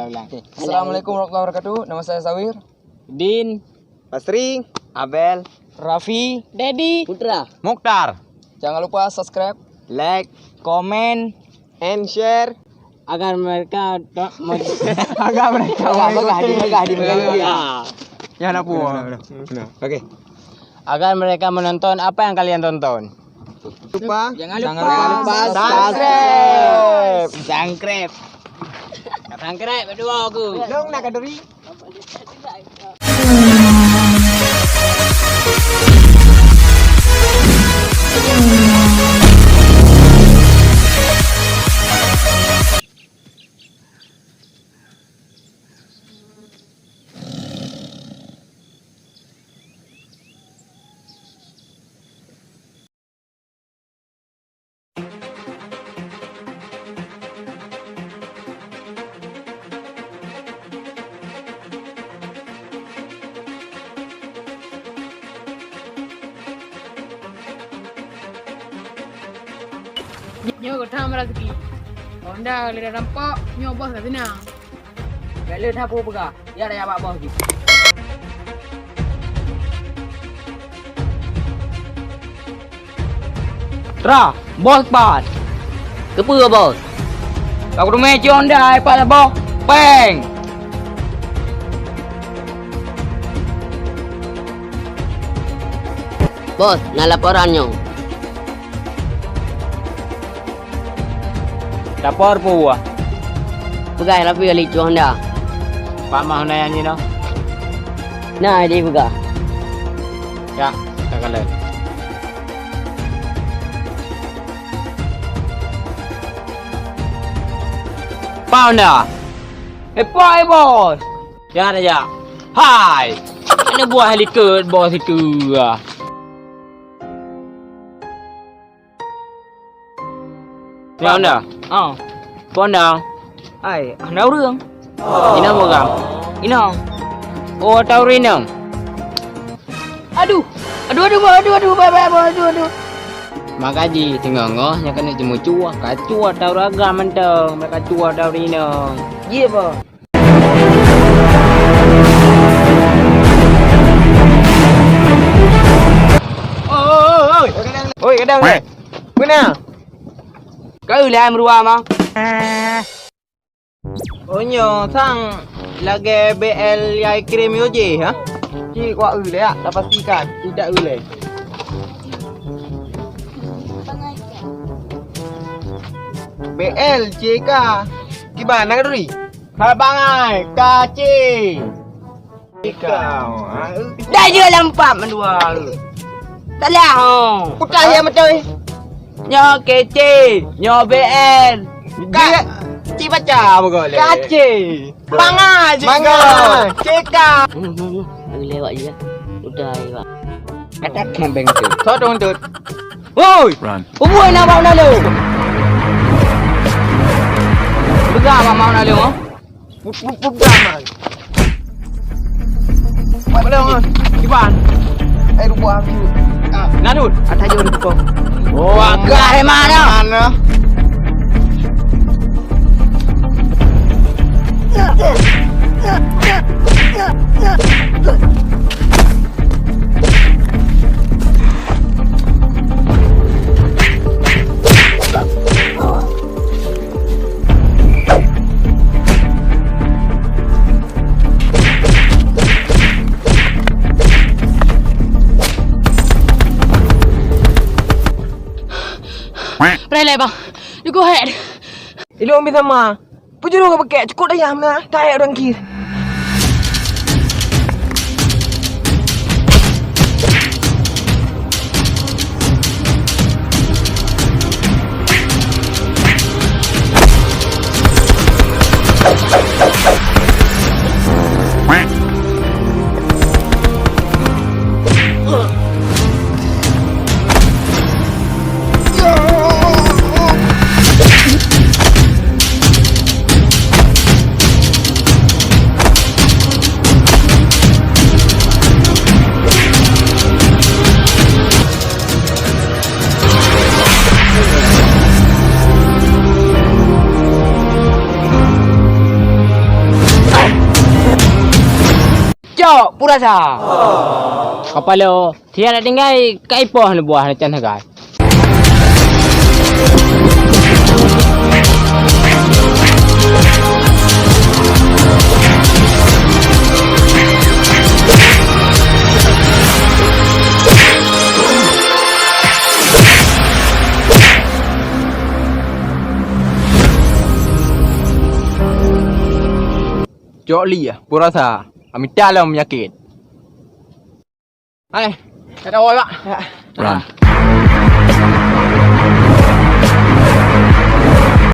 ulang. Assalamualaikum warahmatullahi wabarakatuh. Nama saya Sawir. Din, Pastri, Abel, Raffi, Dedi, Putra, Mukhtar, Jangan lupa subscribe. like, komen and share. agar mereka Agak mereka. Ya nak puas. Oke. agar mereka menonton apa yang kalian tonton. Lupa. Jangan lupa subscribe. Subscribe berdua aku. Dong nak kaduri. nyo ko tama lagi. Onda le rampak nyo bos kat sini. Gak lihat apa pega. Ya ada apa bos gitu. Tra, bos pat. Kepa bos. Kau rumah Honda apa bos? Peng. Bos, nak laporannya. Lapor po. Pegah lah pilih Honda. Pak mah Honda yang ni no. Nah, dia pegah. Ya, tak kalah. Pak Honda. Pak bos. Jangan aja. Hai. Ini buah helikopter bos itu. Pak Honda. Honda. Ai, Honda urang. Ina mo gam. Ina. Oh, tahu rinang. Aduh. Makaji tengoh nya kena jemu cua. Kacua tahu ragam mentang. Mereka cua tahu rinang. Ye ba. Oi, kadang ni. Mana? Kau lah merua mah. Onyo sang lagi BL yang kirim yoje ha? Cik kuat ule ya, dah pastikan tidak ule. BL CK. Gimana kaduri? Habangai KC. Kau. Dah je lampak mendua. Tak lah. Putar ya macam Nyo kece, nyo BL. Kak, cik baca apa kau le? Kace. Mangai cik. Mangai. CK. Lewat je. Udah lewat. Kata kembeng tu. Todong tu. Woi. Umur nak mau nak lu. Begar apa mau nak lu? Putar. Boleh Iban. Rupa aku. Nanut. Atas jauh kau. Oh, agak mana? Mana? Relay bang. You go ahead. Ilo ambil sama. Pujuru kau pakai cukup ayam lah. Tak orang kir. Cok, purasa. Kapalo, tiada tinggal kaipoh ni buah ni can hagai. Cok li ya, purasa. Kami dalam menyakit. Hai, ada awak. Run.